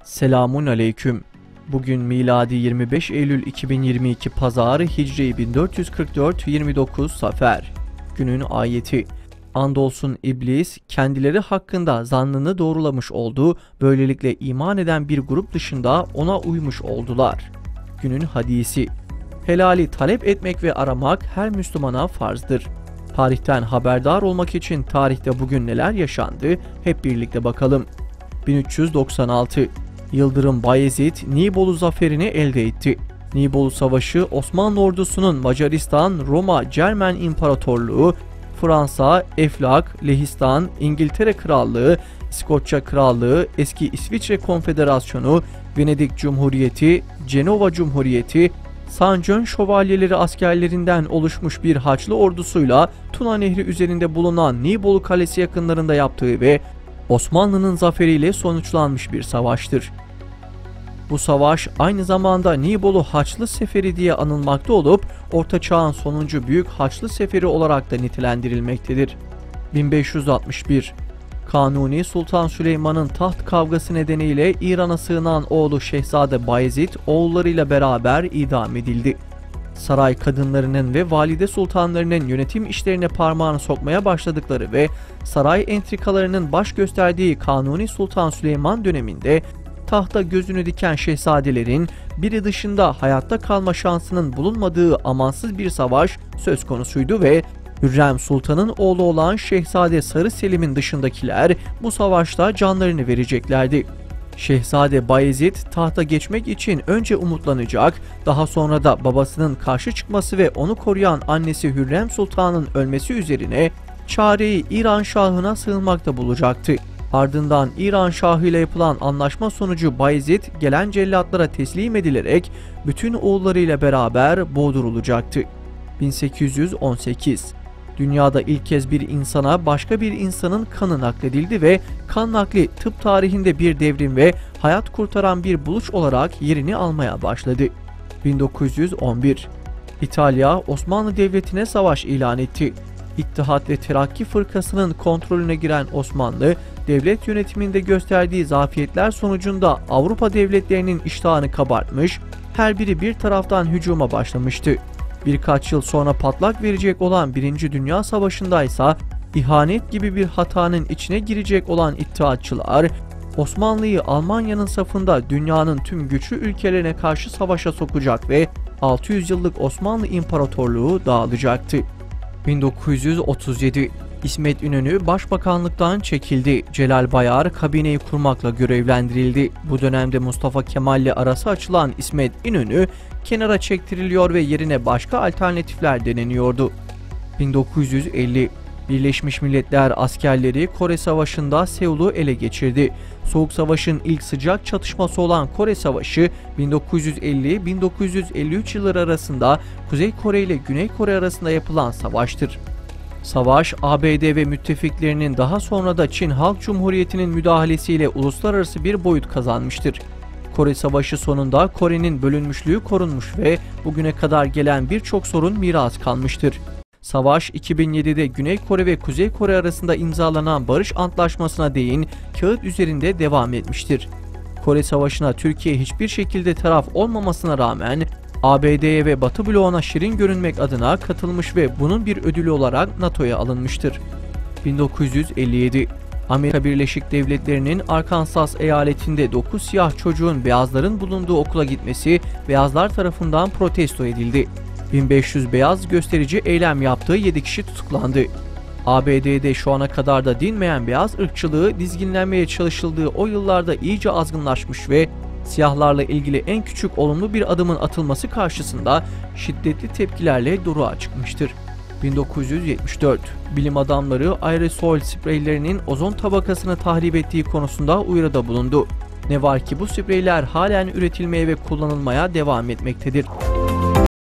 Selamun aleyküm. Bugün miladi 25 Eylül 2022 Pazar, Hicri 1444 29 Safer. Günün ayeti. Andolsun iblis kendileri hakkında zannını doğrulamış oldu, böylelikle iman eden bir grup dışında ona uymuş oldular. Günün hadisi. Helali talep etmek ve aramak her Müslümana farzdır. Tarihten haberdar olmak için tarihte bugün neler yaşandı hep birlikte bakalım. 1396 Yıldırım Bayezid Nibolu zaferini elde etti. Nibolu Savaşı Osmanlı ordusunun Macaristan, Roma, Cermen İmparatorluğu, Fransa, Eflak, Lehistan, İngiltere Krallığı, İskoçya Krallığı, eski İsviçre Konfederasyonu, Venedik Cumhuriyeti, Cenova Cumhuriyeti, Sancön şövalyeleri askerlerinden oluşmuş bir Haçlı ordusuyla Tuna Nehri üzerinde bulunan Nibolu Kalesi yakınlarında yaptığı ve Osmanlı'nın zaferiyle sonuçlanmış bir savaştır. Bu savaş aynı zamanda Nibolu Haçlı Seferi diye anılmakta olup Orta Çağ'ın sonuncu Büyük Haçlı Seferi olarak da nitelendirilmektedir. 1561 Kanuni Sultan Süleyman'ın taht kavgası nedeniyle İran'a sığınan oğlu Şehzade Bayezid oğullarıyla beraber idam edildi. Saray kadınlarının ve valide sultanlarının yönetim işlerine parmağını sokmaya başladıkları ve saray entrikalarının baş gösterdiği Kanuni Sultan Süleyman döneminde tahta gözünü diken şehzadelerin biri dışında hayatta kalma şansının bulunmadığı amansız bir savaş söz konusuydu ve Hürrem Sultan'ın oğlu olan Şehzade Sarı Selim'in dışındakiler bu savaşta canlarını vereceklerdi. Şehzade Bayezid tahta geçmek için önce umutlanacak, daha sonra da babasının karşı çıkması ve onu koruyan annesi Hürrem Sultan'ın ölmesi üzerine çareyi İran Şahı'na sığınmakta bulacaktı. Ardından İran Şahı ile yapılan anlaşma sonucu Bayezid gelen cellatlara teslim edilerek bütün oğullarıyla beraber boğdurulacaktı. 1818 Dünyada ilk kez bir insana başka bir insanın kanı nakledildi ve kan nakli tıp tarihinde bir devrim ve hayat kurtaran bir buluş olarak yerini almaya başladı. 1911 İtalya Osmanlı Devleti'ne savaş ilan etti. İttihat ve Terakki Fırkası'nın kontrolüne giren Osmanlı, devlet yönetiminde gösterdiği zafiyetler sonucunda Avrupa devletlerinin iştahını kabartmış, her biri bir taraftan hücuma başlamıştı. Birkaç yıl sonra patlak verecek olan 1. Dünya Savaşı'nda ise ihanet gibi bir hatanın içine girecek olan İttihatçılar, Osmanlı'yı Almanya'nın safında dünyanın tüm güçlü ülkelerine karşı savaşa sokacak ve 600 yıllık Osmanlı İmparatorluğu dağılacaktı. 1937 İsmet İnönü başbakanlıktan çekildi. Celal Bayar kabineyi kurmakla görevlendirildi. Bu dönemde Mustafa Kemal ile arası açılan İsmet İnönü kenara çektiriliyor ve yerine başka alternatifler deneniyordu. 1950 Birleşmiş Milletler askerleri Kore Savaşı'nda Seul'u ele geçirdi. Soğuk Savaş'ın ilk sıcak çatışması olan Kore Savaşı 1950-1953 yılları arasında Kuzey Kore ile Güney Kore arasında yapılan savaştır. Savaş, ABD ve müttefiklerinin daha sonra da Çin Halk Cumhuriyeti'nin müdahalesiyle uluslararası bir boyut kazanmıştır. Kore Savaşı sonunda Kore'nin bölünmüşlüğü korunmuş ve bugüne kadar gelen birçok sorun miras kalmıştır. Savaş 2007'de Güney Kore ve Kuzey Kore arasında imzalanan barış antlaşmasına değin kağıt üzerinde devam etmiştir. Kore Savaşı'na Türkiye hiçbir şekilde taraf olmamasına rağmen ABD'ye ve Batı bloğuna şirin görünmek adına katılmış ve bunun bir ödülü olarak NATO'ya alınmıştır. 1957 Amerika Birleşik Devletleri'nin Arkansas eyaletinde 9 siyah çocuğun beyazların bulunduğu okula gitmesi beyazlar tarafından protesto edildi. 1500 beyaz gösterici eylem yaptığı 7 kişi tutuklandı. ABD'de şu ana kadar da dinmeyen beyaz ırkçılığı dizginlenmeye çalışıldığı o yıllarda iyice azgınlaşmış ve siyahlarla ilgili en küçük olumlu bir adımın atılması karşısında şiddetli tepkilerle doruğa çıkmıştır. 1974 Bilim adamları aerosol spreylerinin ozon tabakasını tahrip ettiği konusunda uyarıda bulundu. Ne var ki bu spreyler halen üretilmeye ve kullanılmaya devam etmektedir.